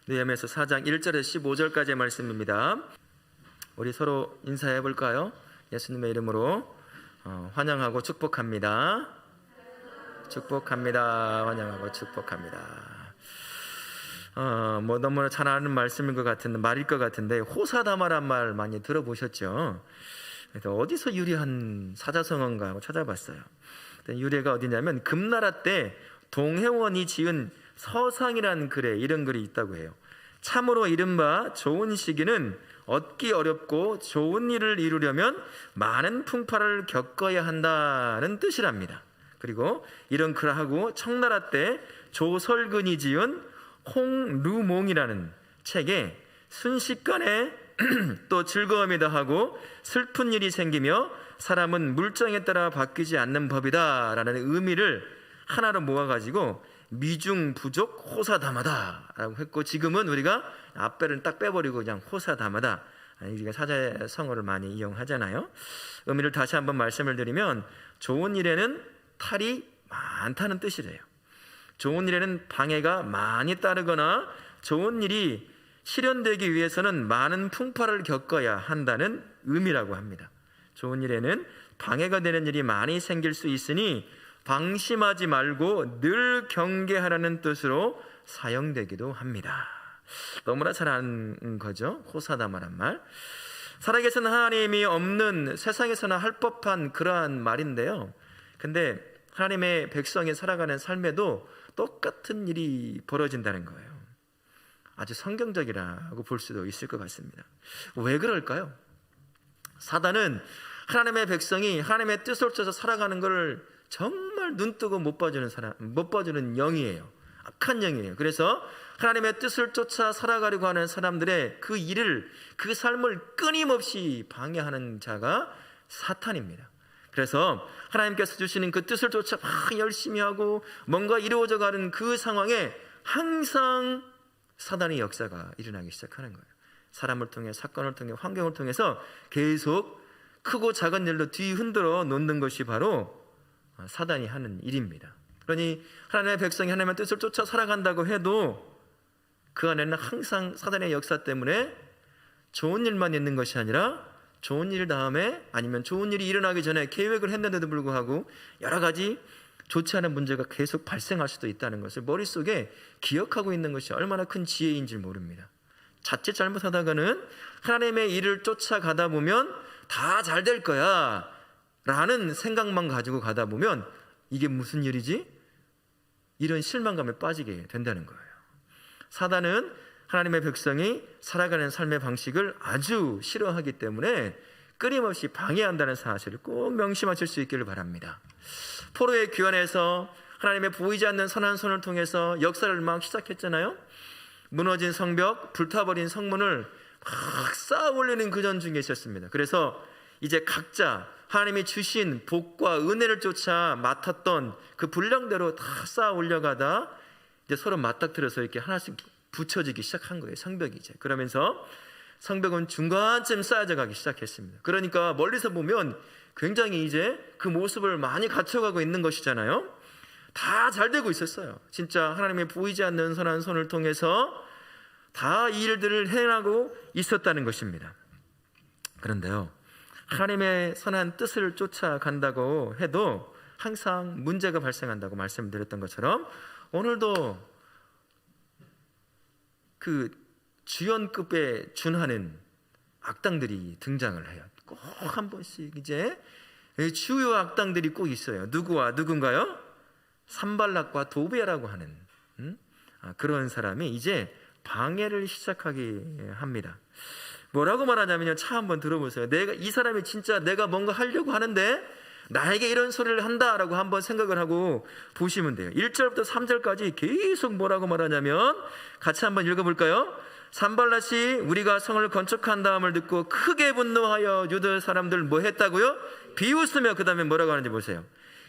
느헤미야서 4장 1절에서 15절까지의 말씀입니다. 우리 서로 인사해 볼까요? 예수님의 이름으로 환영하고 축복합니다. 축복합니다. 환영하고 축복합니다. 너무나 잘 아는 말씀인 것 같은데, 말일 것 같은데, 호사다마란 말 많이 들어보셨죠? 그래서 어디서 유래한 사자성어인가 하고 찾아봤어요. 유래가 어디냐면 금나라 때 동해원이 지은 서상이라는 글에 이런 글이 있다고 해요. 참으로 이른바 좋은 시기는 얻기 어렵고 좋은 일을 이루려면 많은 풍파를 겪어야 한다는 뜻이랍니다. 그리고 이런 글하고 청나라 때 조설근이 지은 홍루몽이라는 책에 순식간에 또 즐거움이 더하고 슬픈 일이 생기며 사람은 물정에 따라 바뀌지 않는 법이다 라는 의미를 하나로 모아가지고 미중부족 호사다마다 라고 했고, 지금은 우리가 앞배를 딱 빼버리고 그냥 호사다마다, 우리가 사자성어를 많이 이용하잖아요. 의미를 다시 한번 말씀을 드리면, 좋은 일에는 탈이 많다는 뜻이래요. 좋은 일에는 방해가 많이 따르거나 좋은 일이 실현되기 위해서는 많은 풍파를 겪어야 한다는 의미라고 합니다. 좋은 일에는 방해가 되는 일이 많이 생길 수 있으니 방심하지 말고 늘 경계하라는 뜻으로 사용되기도 합니다. 너무나 잘 아는 거죠, 호사다마란 말. 살아계신 하나님이 없는 세상에서나 할 법한 그러한 말인데요, 근데 하나님의 백성이 살아가는 삶에도 똑같은 일이 벌어진다는 거예요. 아주 성경적이라고 볼 수도 있을 것 같습니다. 왜 그럴까요? 사단은 하나님의 백성이 하나님의 뜻을 쫓아 살아가는 것을 정말 눈뜨고 못 봐주는 영이에요. 악한 영이에요. 그래서 하나님의 뜻을 쫓아 살아가려고 하는 사람들의 그 일을, 그 삶을 끊임없이 방해하는 자가 사탄입니다. 그래서 하나님께서 주시는 그 뜻을 쫓아 막 열심히 하고 뭔가 이루어져 가는 그 상황에 항상 사단의 역사가 일어나기 시작하는 거예요. 사람을 통해, 사건을 통해, 환경을 통해서 계속 크고 작은 일로 뒤흔들어 놓는 것이 바로 사단이 하는 일입니다. 그러니 하나님의 백성이 하나님의 뜻을 쫓아 살아간다고 해도 그 안에는 항상 사단의 역사 때문에 좋은 일만 있는 것이 아니라 좋은 일 다음에, 아니면 좋은 일이 일어나기 전에 계획을 했는데도 불구하고 여러 가지 좋지 않은 문제가 계속 발생할 수도 있다는 것을 머릿속에 기억하고 있는 것이 얼마나 큰 지혜인지 모릅니다. 자칫 잘못하다가는 하나님의 일을 쫓아가다 보면 다 잘 될 거야 라는 생각만 가지고 가다 보면 이게 무슨 일이지? 이런 실망감에 빠지게 된다는 거예요. 사단은 하나님의 백성이 살아가는 삶의 방식을 아주 싫어하기 때문에 끊임없이 방해한다는 사실을 꼭 명심하실 수 있기를 바랍니다. 포로의 귀환에서 하나님의 보이지 않는 선한 손을 통해서 역사를 막 시작했잖아요. 무너진 성벽, 불타버린 성문을 막 쌓아 올리는 그 전 중에 있었습니다. 그래서 이제 각자 하나님이 주신 복과 은혜를 쫓아 맡았던 그 분량대로 다 쌓아 올려가다 이제 서로 맞닥뜨려서 이렇게 하나씩 붙여지기 시작한 거예요, 성벽이 이제. 그러면서 성벽은 중간쯤 쌓여져 가기 시작했습니다. 그러니까 멀리서 보면 굉장히 이제 그 모습을 많이 갖춰가고 있는 것이잖아요. 다 잘 되고 있었어요. 진짜 하나님의 보이지 않는 선한 손을 통해서 다 이 일들을 해나가고 있었다는 것입니다. 그런데요, 하나님의 선한 뜻을 쫓아간다고 해도 항상 문제가 발생한다고 말씀드렸던 것처럼 오늘도 그 주연급에 준하는 악당들이 등장을 해요. 꼭 한 번씩 이제 주요 악당들이 꼭 있어요. 누군가요? 산발락과 도비아라고 하는 그런 사람이 이제 방해를 시작하게 합니다. 뭐라고 말하냐면요, 차 한번 들어보세요. 이 사람이 진짜 내가 뭔가 하려고 하는데 나에게 이런 소리를 한다라고 한번 생각을 하고 보시면 돼요. 1절부터 3절까지 계속 뭐라고 말하냐면, 같이 한번 읽어볼까요? 산발랏이 우리가 성을 건축한 다음을 듣고 크게 분노하여 유다 사람들 뭐 했다고요? 비웃으며, 그 다음에 뭐라고 하는지 보세요.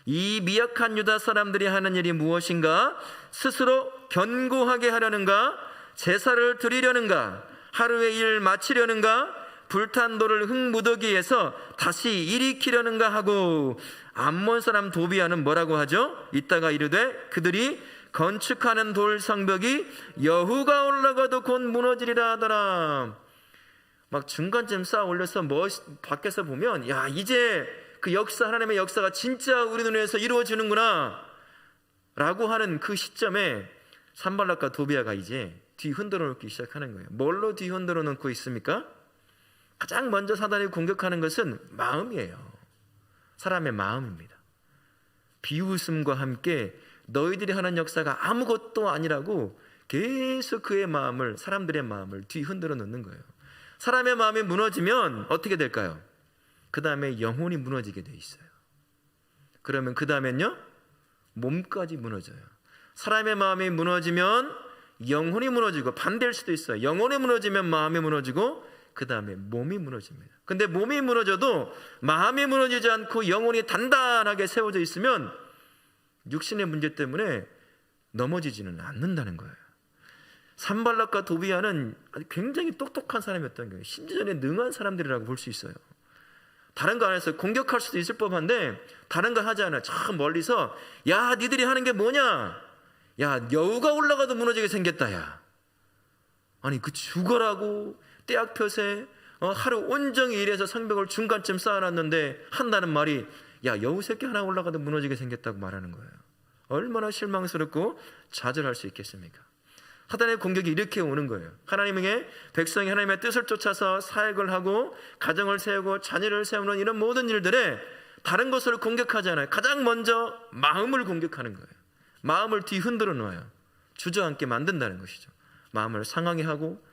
이 미약한 유다 사람들이 하는 일이 무엇인가? 스스로 견고하게 하려는가? 제사를 드리려는가? 하루의 일 마치려는가? 불탄 돌을 흙무더기에서 다시 일으키려는가 하고, 암몬 사람 도비아는 뭐라고 하죠? 이따가 이르되 그들이 건축하는 돌 성벽이 여후가 올라가도 곧 무너지리라 하더라. 막 중간쯤 쌓아 올려서 밖에서 보면 야 이제 그 역사, 하나님의 역사가 진짜 우리 눈에서 이루어지는구나 라고 하는 그 시점에 산발락과 도비아가 이제 뒤 흔들어 놓기 시작하는 거예요. 뭘로 뒤 흔들어 놓고 있습니까? 가장 먼저 사단이 공격하는 것은 마음이에요. 사람의 마음입니다. 비웃음과 함께 너희들이 하는 역사가 아무것도 아니라고 계속 그의 마음을, 사람들의 마음을 뒤 흔들어 놓는 거예요. 사람의 마음이 무너지면 어떻게 될까요? 그 다음에 영혼이 무너지게 돼 있어요. 그러면 그 다음엔요? 몸까지 무너져요. 사람의 마음이 무너지면 영혼이 무너지고, 반대일 수도 있어요. 영혼이 무너지면 마음이 무너지고 그 다음에 몸이 무너집니다. 근데 몸이 무너져도 마음이 무너지지 않고 영혼이 단단하게 세워져 있으면 육신의 문제 때문에 넘어지지는 않는다는 거예요. 산발락과 도비아는 굉장히 똑똑한 사람이었던 거예요. 심지어는 능한 사람들이라고 볼 수 있어요. 다른 거 안 해서 공격할 수도 있을 법한데 다른 거 하지 않아요. 저 멀리서 야 니들이 하는 게 뭐냐, 야 여우가 올라가도 무너지게 생겼다. 야 아니 그 죽어라고 떼약볕에 하루 온종일 일해서 성벽을 중간쯤 쌓아놨는데 한다는 말이 야 여우 새끼 하나 올라가도 무너지게 생겼다고 말하는 거예요. 얼마나 실망스럽고 좌절할 수 있겠습니까? 사단의 공격이 이렇게 오는 거예요. 하나님의 백성이 하나님의 뜻을 쫓아서 사역을 하고 가정을 세우고 자녀를 세우는 이런 모든 일들에 다른 것을 공격하지 않아요. 가장 먼저 마음을 공격하는 거예요. 마음을 뒤흔들어 놓아요. 주저앉게 만든다는 것이죠. 마음을 상하게 하고,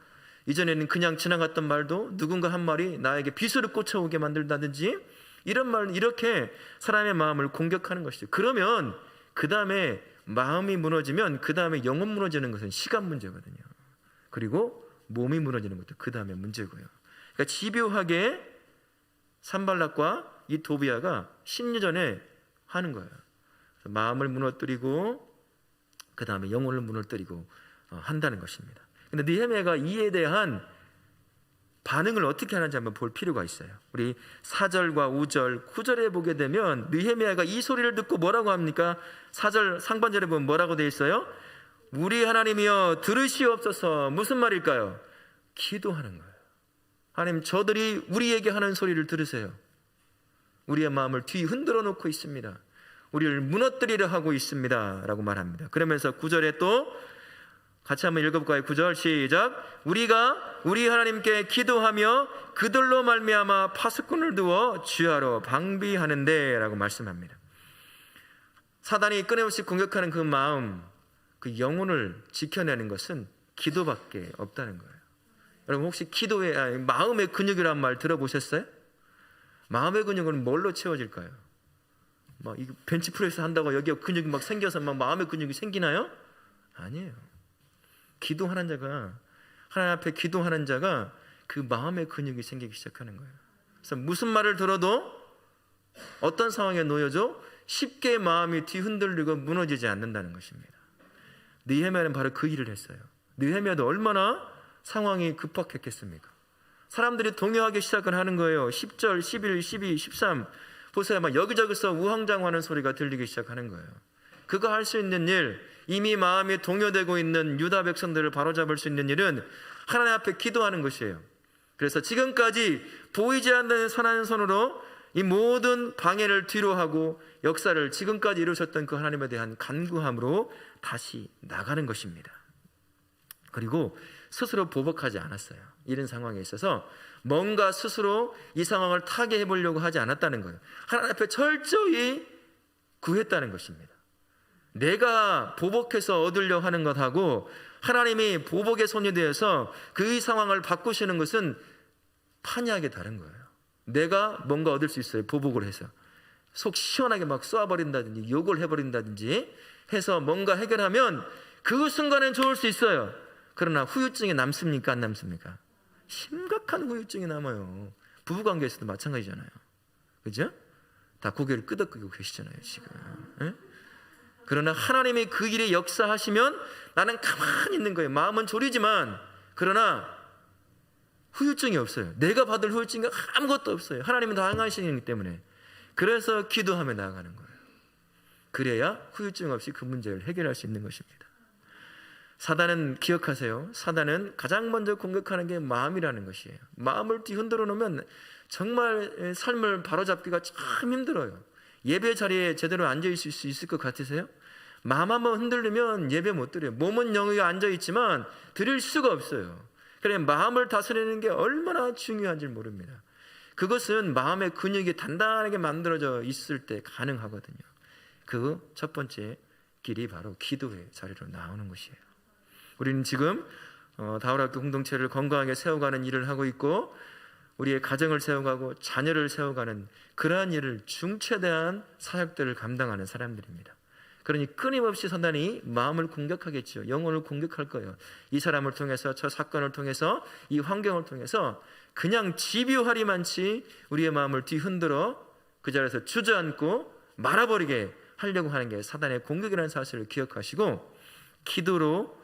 이전에는 그냥 지나갔던 말도 누군가 한 말이 나에게 비수를 꽂혀오게 만들다든지 이런 말, 이렇게 사람의 마음을 공격하는 것이죠. 그러면 그 다음에 마음이 무너지면 그 다음에 영혼 무너지는 것은 시간 문제거든요. 그리고 몸이 무너지는 것도 그 다음에 문제고요. 그러니까 집요하게 산발락과 이 도비아가 심리전에 하는 거예요. 마음을 무너뜨리고 그 다음에 영혼을 무너뜨리고 한다는 것입니다. 근데 느헤미야가 이에 대한 반응을 어떻게 하는지 한번 볼 필요가 있어요. 우리 4절과 5절, 9절에 보게 되면 느헤미야가 이 소리를 듣고 뭐라고 합니까? 4절 상반절에 보면 뭐라고 되어 있어요? 우리 하나님이여 들으시옵소서. 무슨 말일까요? 기도하는 거예요. 하나님, 저들이 우리에게 하는 소리를 들으세요. 우리의 마음을 뒤 흔들어 놓고 있습니다. 우리를 무너뜨리려 하고 있습니다 라고 말합니다. 그러면서 9절에 또 같이 한번 읽어볼까요? 9절 시작. 우리가 우리 하나님께 기도하며 그들로 말미암아 파수꾼을 두어 주야로 방비하는데 라고 말씀합니다. 사단이 끊임없이 공격하는 그 마음, 그 영혼을 지켜내는 것은 기도밖에 없다는 거예요. 여러분 혹시 기도의 마음의 근육이란 말 들어보셨어요? 마음의 근육은 뭘로 채워질까요? 막 이 벤치프레스 한다고 여기에 근육이 막 생겨서 막 마음의 근육이 생기나요? 아니에요. 기도하는 자가, 하나님 앞에 기도하는 자가 그 마음의 근육이 생기기 시작하는 거예요. 그래서 무슨 말을 들어도 어떤 상황에 놓여져 쉽게 마음이 뒤흔들리고 무너지지 않는다는 것입니다. 느헤미야는 바로 그 일을 했어요. 느헤미야도 얼마나 상황이 급박했겠습니까? 사람들이 동요하기 시작을 하는 거예요. 10절, 11, 12, 13 보세요. 막 여기저기서 우왕좌왕하는 소리가 들리기 시작하는 거예요. 그거 할 수 있는 일, 이미 마음이 동요되고 있는 유다 백성들을 바로잡을 수 있는 일은 하나님 앞에 기도하는 것이에요. 그래서 지금까지 보이지 않는 선한 손으로 이 모든 방해를 뒤로하고 역사를 지금까지 이루셨던 그 하나님에 대한 간구함으로 다시 나가는 것입니다. 그리고 스스로 보복하지 않았어요. 이런 상황에 있어서 뭔가 스스로 이 상황을 타게 해보려고 하지 않았다는 거예요. 하나님 앞에 철저히 구했다는 것입니다. 내가 보복해서 얻으려 하는 것하고 하나님이 보복의 손이 되어서 그 상황을 바꾸시는 것은 판이하게 다른 거예요. 내가 뭔가 얻을 수 있어요. 보복을 해서 속 시원하게 막 쏘아버린다든지 욕을 해버린다든지 해서 뭔가 해결하면 그 순간엔 좋을 수 있어요. 그러나 후유증이 남습니까? 안 남습니까? 심각한 후유증이 남아요. 부부관계에서도 마찬가지잖아요. 그죠? 다 고개를 끄덕이고 계시잖아요 지금. 네? 그러나 하나님이 그 일에 역사하시면 나는 가만히 있는 거예요. 마음은 졸이지만 그러나 후유증이 없어요. 내가 받을 후유증이 아무것도 없어요. 하나님은 다 행하시기 때문에. 그래서 기도하며 나아가는 거예요. 그래야 후유증 없이 그 문제를 해결할 수 있는 것입니다. 사단은, 기억하세요, 사단은 가장 먼저 공격하는 게 마음이라는 것이에요. 마음을 뒤흔들어 놓으면 정말 삶을 바로잡기가 참 힘들어요. 예배 자리에 제대로 앉아 있을 수 있을 것 같으세요? 마음 한번 흔들리면 예배 못 드려요. 몸은 영이 앉아 있지만 드릴 수가 없어요. 그래, 마음을 다스리는 게 얼마나 중요한지 모릅니다. 그것은 마음의 근육이 단단하게 만들어져 있을 때 가능하거든요. 그 첫 번째 길이 바로 기도의 자리로 나오는 것이에요. 우리는 지금 다울학교 공동체를 건강하게 세워가는 일을 하고 있고, 우리의 가정을 세워가고 자녀를 세워가는 그러한 일을 중체대한 사역들을 감당하는 사람들입니다. 그러니 끊임없이 사단이 마음을 공격하겠죠. 영혼을 공격할 거예요. 이 사람을 통해서, 저 사건을 통해서, 이 환경을 통해서 그냥 집요하리만치 우리의 마음을 뒤흔들어 그 자리에서 주저앉고 말아버리게 하려고 하는 게 사단의 공격이라는 사실을 기억하시고, 기도로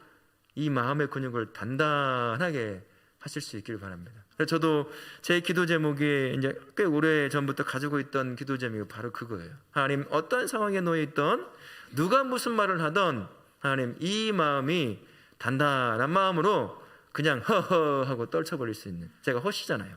이 마음의 근육을 단단하게 하실 수 있기를 바랍니다. 저도 제 기도 제목이 이제 꽤 오래 전부터 가지고 있던 기도 제목이 바로 그거예요. 하나님, 어떤 상황에 놓여 있던, 누가 무슨 말을 하던, 하나님, 이 마음이 단단한 마음으로 그냥 허허 하고 떨쳐버릴 수 있는, 제가 허시잖아요.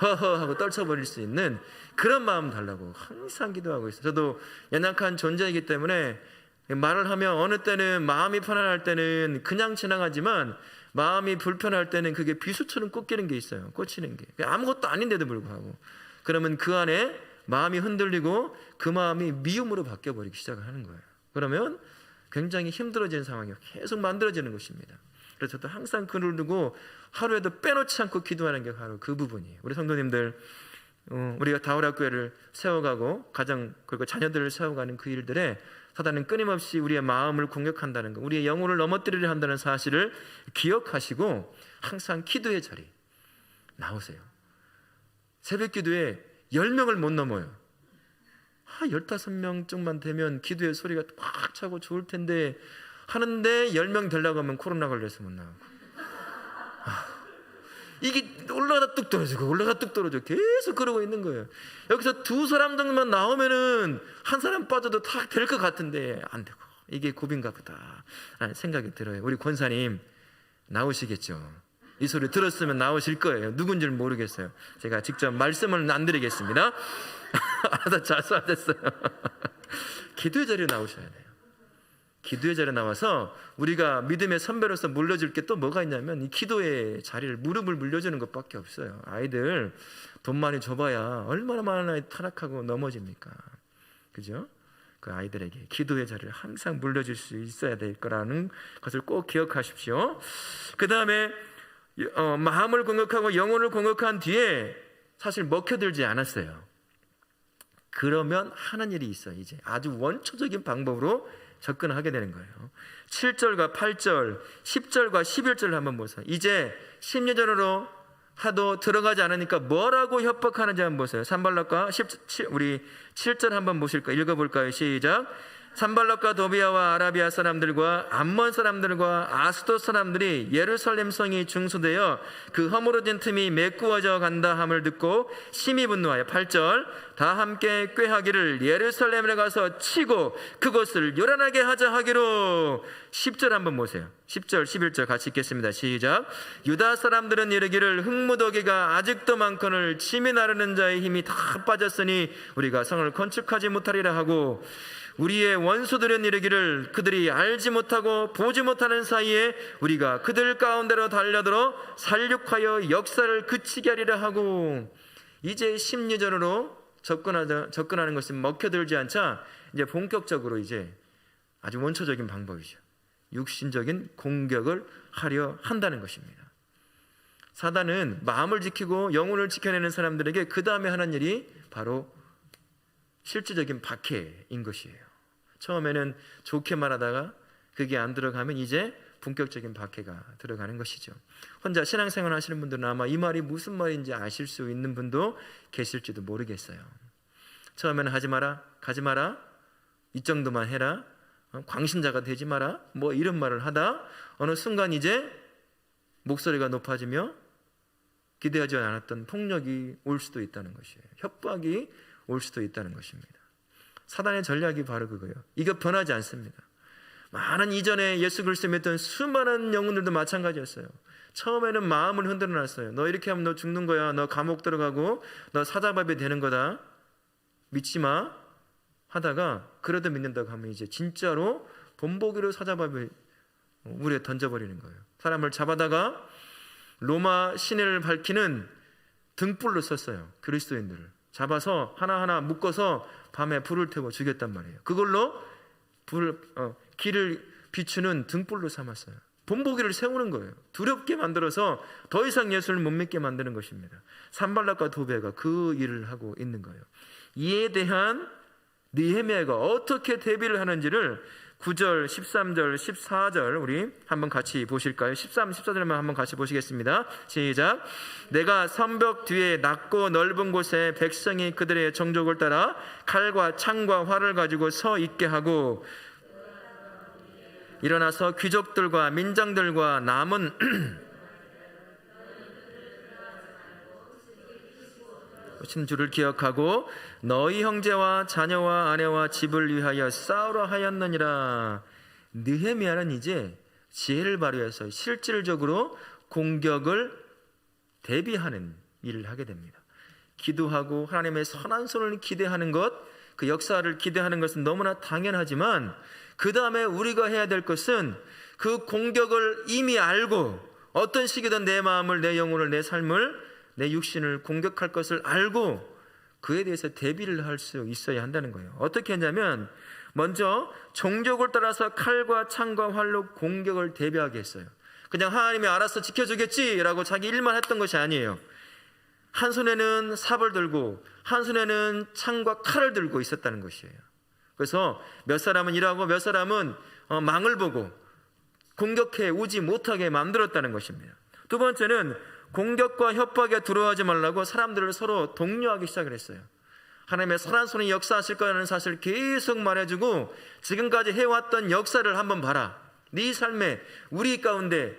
허허 하고 떨쳐버릴 수 있는 그런 마음 달라고 항상 기도하고 있어요. 저도 연약한 존재이기 때문에 말을 하면 어느 때는 마음이 편안할 때는 그냥 지나가지만, 마음이 불편할 때는 그게 비수처럼 꽂히는 게 있어요. 꽂히는 게 아무것도 아닌데도 불구하고, 그러면 그 안에 마음이 흔들리고 그 마음이 미움으로 바뀌어버리기 시작을 하는 거예요. 그러면 굉장히 힘들어지는 상황이 계속 만들어지는 것입니다. 그래서 저도 항상 글을 두고 하루에도 빼놓지 않고 기도하는 게 바로 그 부분이에요. 우리 성도님들, 우리가 다울학교를 세워가고 가정, 그리고 자녀들을 세워가는 그 일들에 사단은 끊임없이 우리의 마음을 공격한다는 것, 우리의 영혼을 넘어뜨리려 한다는 사실을 기억하시고 항상 기도의 자리 나오세요. 새벽 기도에 10명을 못 넘어요. 15명쯤만 되면 기도의 소리가 꽉 차고 좋을 텐데 하는데, 10명 되려고 하면 코로나 걸려서 못 나오고, 이게 올라가다 뚝 떨어지고 올라가다 뚝 떨어지고 계속 그러고 있는 거예요. 여기서 2사람 정도만 나오면은 한 사람 빠져도 다 될 것 같은데 안 되고, 이게 고비인가 보다 라는 생각이 들어요. 우리 권사님 나오시겠죠? 이 소리 들었으면 나오실 거예요. 누군지는 모르겠어요. 제가 직접 말씀을 안 드리겠습니다. 알아서 잘 쏴댔어요. 기도의 자리에 나오셔야 돼요. 기도의 자리에 나와서 우리가 믿음의 선배로서 물려줄 게 또 뭐가 있냐면, 이 기도의 자리를, 무릎을 물려주는 것밖에 없어요. 아이들 돈 많이 줘봐야 얼마나 많이 타락하고 넘어집니까? 그죠? 그 아이들에게 기도의 자리를 항상 물려줄 수 있어야 될 거라는 것을 꼭 기억하십시오. 그 다음에 마음을 공격하고 영혼을 공격한 뒤에 사실 먹혀들지 않았어요. 그러면 하는 일이 있어요. 이제 아주 원초적인 방법으로 접근하게 되는 거예요. 7절과 8절, 10절과 11절을 한번 보세요. 이제 심리전으로 하도 들어가지 않으니까 뭐라고 협박하는지 한번 보세요. 산발락과 우리 7절 한번 보실까요? 읽어볼까요? 시작. 산발락과 도비아와 아라비아 사람들과 암몬 사람들과 아스돗 사람들이 예루살렘 성이 중수되어 그 허물어진 틈이 메꾸어져 간다 함을 듣고 심히 분노하여, 8절, 다 함께 꾀하기를 예루살렘에 가서 치고 그것을 요란하게 하자 하기로. 10절 한번 보세요. 10절 11절 같이 읽겠습니다. 시작. 유다 사람들은 이르기를 흙무더기가 아직도 많거늘 침이 나르는 자의 힘이 다 빠졌으니 우리가 성을 건축하지 못하리라 하고, 우리의 원수들은 이르기를 그들이 알지 못하고 보지 못하는 사이에 우리가 그들 가운데로 달려들어 살육하여 역사를 그치게 하리라 하고. 이제 심리전으로 접근하는 것이 먹혀들지 않자 이제 본격적으로 이제 아주 원초적인 방법이죠. 육신적인 공격을 하려 한다는 것입니다. 사단은 마음을 지키고 영혼을 지켜내는 사람들에게 그 다음에 하는 일이 바로 실질적인 박해인 것이에요. 처음에는 좋게 말하다가 그게 안 들어가면 이제 본격적인 박해가 들어가는 것이죠. 혼자 신앙생활 하시는 분들은 아마 이 말이 무슨 말인지 아실 수 있는 분도 계실지도 모르겠어요. 처음에는 하지 마라, 가지 마라, 이 정도만 해라, 광신자가 되지 마라, 뭐 이런 말을 하다 어느 순간 이제 목소리가 높아지며 기대하지 않았던 폭력이 올 수도 있다는 것이에요. 협박이 올 수도 있다는 것입니다. 사단의 전략이 바로 그거예요. 이거 변하지 않습니다. 많은 이전에 예수 그리스도 믿던 수많은 영혼들도 마찬가지였어요. 처음에는 마음을 흔들어 놨어요. 너 이렇게 하면 너 죽는 거야. 너 감옥 들어가고 너 사자밥이 되는 거다. 믿지 마. 하다가 그래도 믿는다고 하면 이제 진짜로 본보기로 사자밥을 물에 던져버리는 거예요. 사람을 잡아다가 로마 시내를 밝히는 등불로 썼어요. 그리스도인들을 잡아서 하나하나 묶어서 밤에 불을 태워 죽였단 말이에요. 그걸로 길을 비추는 등불로 삼았어요. 본보기를 세우는 거예요. 두렵게 만들어서 더 이상 예수를 못 믿게 만드는 것입니다. 산발락과 도베가 그 일을 하고 있는 거예요. 이에 대한 느헤미야가 어떻게 대비를 하는지를 9절, 13절, 14절 우리 한번 같이 보실까요? 13, 14절만 한번 같이 보시겠습니다. 시작. 내가 성벽 뒤에 낮고 넓은 곳에 백성이 그들의 정족을 따라 칼과 창과 활을 가지고 서 있게 하고 일어나서 귀족들과 민장들과 남은 오신 주를 기억하고 너희 형제와 자녀와 아내와 집을 위하여 싸우려 하였느니라. 느헤미야는 이제 지혜를 발휘해서 실질적으로 공격을 대비하는 일을 하게 됩니다. 기도하고 하나님의 선한 손을 기대하는 것, 그 역사를 기대하는 것은 너무나 당연하지만 그 다음에 우리가 해야 될 것은 그 공격을 이미 알고 어떤 식이든 내 마음을, 내 영혼을, 내 삶을, 내 육신을 공격할 것을 알고 그에 대해서 대비를 할 수 있어야 한다는 거예요. 어떻게 했냐면 먼저 종족을 따라서 칼과 창과 활로 공격을 대비하게 했어요. 그냥 하나님이 알아서 지켜주겠지라고 자기 일만 했던 것이 아니에요. 한 손에는 삽을 들고 한 손에는 창과 칼을 들고 있었다는 것이에요. 그래서 몇 사람은 일하고 몇 사람은 망을 보고 공격해 오지 못하게 만들었다는 것입니다. 두 번째는 공격과 협박에 두려워하지 말라고 사람들을 서로 독려하기 시작을 했어요. 하나님의 선한 손이 역사하실 거라는 사실을 계속 말해주고 지금까지 해왔던 역사를 한번 봐라. 네 삶에 우리 가운데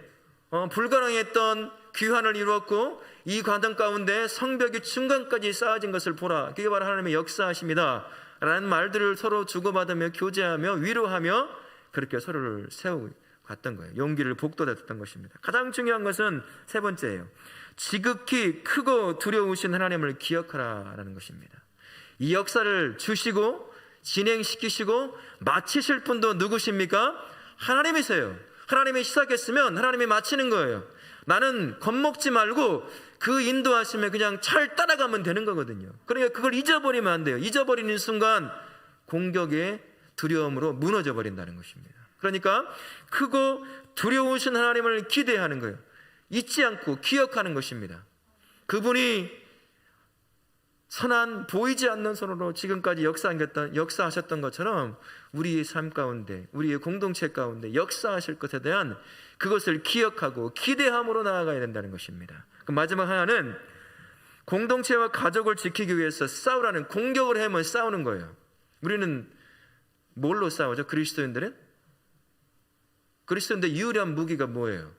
불가능했던 귀환을 이루었고 이 과정 가운데 성벽이 중간까지 쌓아진 것을 보라. 그게 바로 하나님의 역사하십니다 라는 말들을 서로 주고받으며 교제하며 위로하며 그렇게 서로를 세우고 갔던 거예요. 용기를 북돋았던 것입니다. 가장 중요한 것은 세 번째예요. 지극히 크고 두려우신 하나님을 기억하라라는 것입니다. 이 역사를 주시고 진행시키시고 마치실 분도 누구십니까? 하나님이세요. 하나님이 시작했으면 하나님이 마치는 거예요. 나는 겁먹지 말고 그 인도하심에 그냥 잘 따라가면 되는 거거든요. 그러니까 그걸 잊어버리면 안 돼요. 잊어버리는 순간 공격의 두려움으로 무너져 버린다는 것입니다. 그러니까 크고 두려우신 하나님을 기대하는 거예요. 잊지 않고 기억하는 것입니다. 그분이 선한 보이지 않는 손으로 지금까지 역사하셨던 것처럼 우리의 삶 가운데 우리의 공동체 가운데 역사하실 것에 대한 그것을 기억하고 기대함으로 나아가야 된다는 것입니다. 그 마지막 하나는 공동체와 가족을 지키기 위해서 싸우라는 공격을 하면 싸우는 거예요. 우리는 뭘로 싸우죠? 그리스도인들은 유일한 무기가 뭐예요?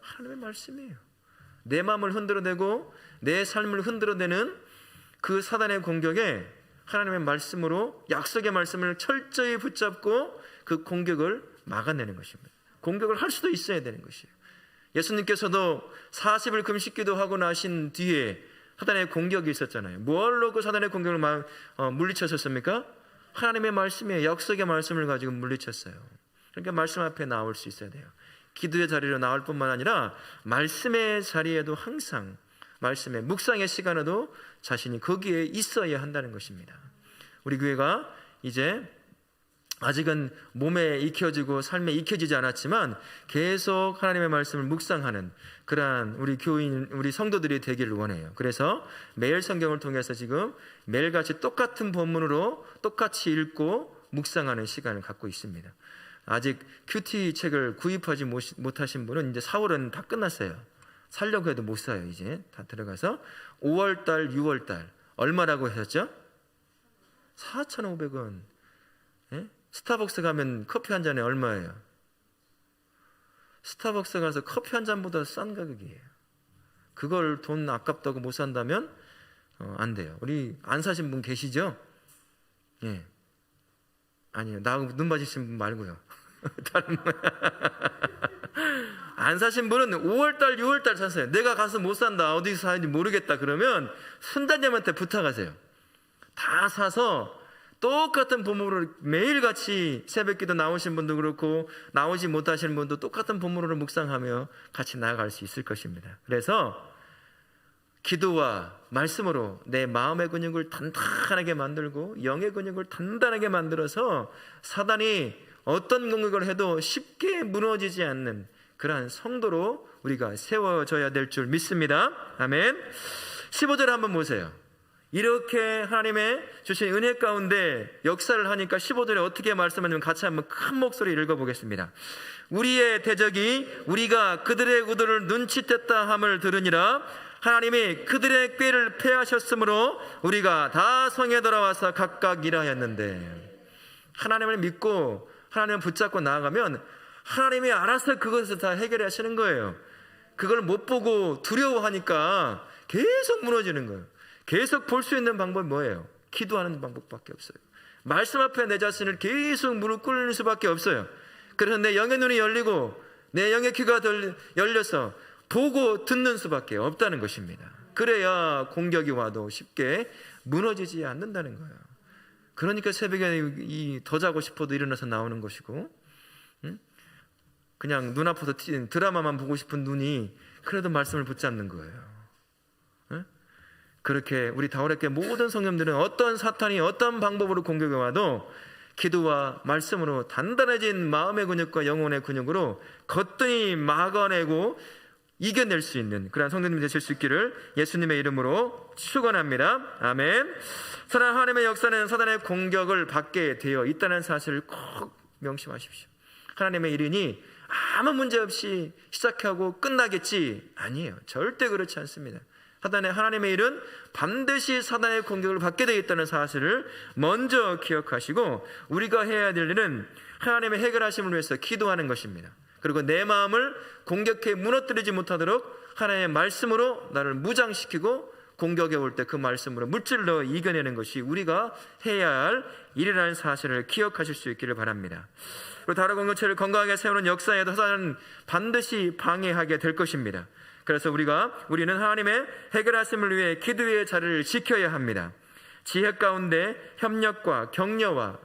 하나님의 말씀이에요. 내 마음을 흔들어대고 내 삶을 흔들어대는 그 사단의 공격에 하나님의 말씀으로 약속의 말씀을 철저히 붙잡고 그 공격을 막아내는 것입니다. 공격을 할 수도 있어야 되는 것이에요. 예수님께서도 40일 금식기도 하고 나신 뒤에 사단의 공격이 있었잖아요. 뭘로 그 사단의 공격을 물리쳤었습니까? 하나님의 말씀에 약속의 말씀을 가지고 물리쳤어요. 그러니까 말씀 앞에 나올 수 있어야 돼요. 기도의 자리로 나올 뿐만 아니라 말씀의 자리에도 항상 말씀의 묵상의 시간에도 자신이 거기에 있어야 한다는 것입니다. 우리 교회가 이제 아직은 몸에 익혀지고 삶에 익혀지지 않았지만 계속 하나님의 말씀을 묵상하는 그러한 우리 교인, 우리 성도들이 되기를 원해요. 그래서 매일 성경을 통해서 지금 매일같이 똑같은 본문으로 똑같이 읽고 묵상하는 시간을 갖고 있습니다. 아직 큐티 책을 구입하지 못하신 분은 이제 4월은 다 끝났어요. 살려고 해도 못 사요. 이제 다 들어가서 5월달, 6월달 얼마라고 하셨죠? 4,500원. 예? 스타벅스 가면 커피 한 잔에 얼마예요? 스타벅스 가서 커피 한 잔보다 싼 가격이에요. 그걸 돈 아깝다고 못 산다면 안 돼요. 우리 안 사신 분 계시죠? 예. 아니요. 나하고 눈 맞으신 분 말고요. 다른 분. 안 사신 분은 5월달, 6월달 샀어요. 내가 가서 못 산다. 어디서 사는지 모르겠다. 그러면 순단장한테 부탁하세요. 다 사서 똑같은 본문으로 매일같이 새벽기도 나오신 분도 그렇고 나오지 못하시는 분도 똑같은 본문으로 묵상하며 같이 나아갈 수 있을 것입니다. 그래서 기도와 말씀으로 내 마음의 근육을 단단하게 만들고 영의 근육을 단단하게 만들어서 사단이 어떤 공격을 해도 쉽게 무너지지 않는 그러한 성도로 우리가 세워져야 될 줄 믿습니다. 아멘. 15절 한번 보세요. 이렇게 하나님의 주신 은혜 가운데 역사를 하니까 15절에 어떻게 말씀하냐면 같이 한번 큰 목소리로 읽어보겠습니다. 우리의 대적이 우리가 그들의 의도를 눈치챘다 함을 들으니라. 하나님이 그들의 꾀를 패하셨으므로 우리가 다 성에 돌아와서 각각 일하였는데, 하나님을 믿고 하나님을 붙잡고 나아가면 하나님이 알아서 그것을 다 해결하시는 거예요. 그걸 못 보고 두려워하니까 계속 무너지는 거예요. 계속 볼 수 있는 방법이 뭐예요? 기도하는 방법밖에 없어요. 말씀 앞에 내 자신을 계속 무릎 꿇는 수밖에 없어요. 그래서 내 영의 눈이 열리고 내 영의 귀가 열려서 보고 듣는 수밖에 없다는 것입니다. 그래야 공격이 와도 쉽게 무너지지 않는다는 거예요. 그러니까 새벽에 더 자고 싶어도 일어나서 나오는 것이고, 그냥 눈앞에서 드라마만 보고 싶은 눈이 그래도 말씀을 붙잡는 거예요. 그렇게 우리 다우레교회 모든 성도들은 어떤 사탄이 어떤 방법으로 공격해 와도 기도와 말씀으로 단단해진 마음의 근육과 영혼의 근육으로 거뜬히 막아내고 이겨낼 수 있는 그런 성도님 되실 수 있기를 예수님의 이름으로 축원합니다. 아멘. 사랑 하나님의 역사는 사단의 공격을 받게 되어 있다는 사실을 꼭 명심하십시오. 하나님의 일이니 아무 문제 없이 시작하고 끝나겠지? 아니에요. 절대 그렇지 않습니다. 하나님의 일은 반드시 사단의 공격을 받게 되어 있다는 사실을 먼저 기억하시고, 우리가 해야 될 일은 하나님의 해결하심을 위해서 기도하는 것입니다. 그리고 내 마음을 공격해 무너뜨리지 못하도록 하나님의 말씀으로 나를 무장시키고 공격에 올 때 그 말씀으로 물질로 이겨내는 것이 우리가 해야 할 일이라는 사실을 기억하실 수 있기를 바랍니다. 그리고 다른 공동체를 건강하게 세우는 역사에도 사단은 반드시 방해하게 될 것입니다. 그래서 우리는 하나님의 해결하심을 위해 기도의 자리를 지켜야 합니다. 지혜 가운데 협력과 격려와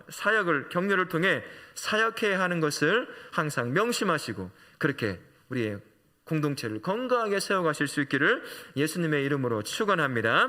격려를 통해 사역해야 하는 것을 항상 명심하시고, 그렇게 우리의 공동체를 건강하게 세워가실 수 있기를 예수님의 이름으로 축원합니다.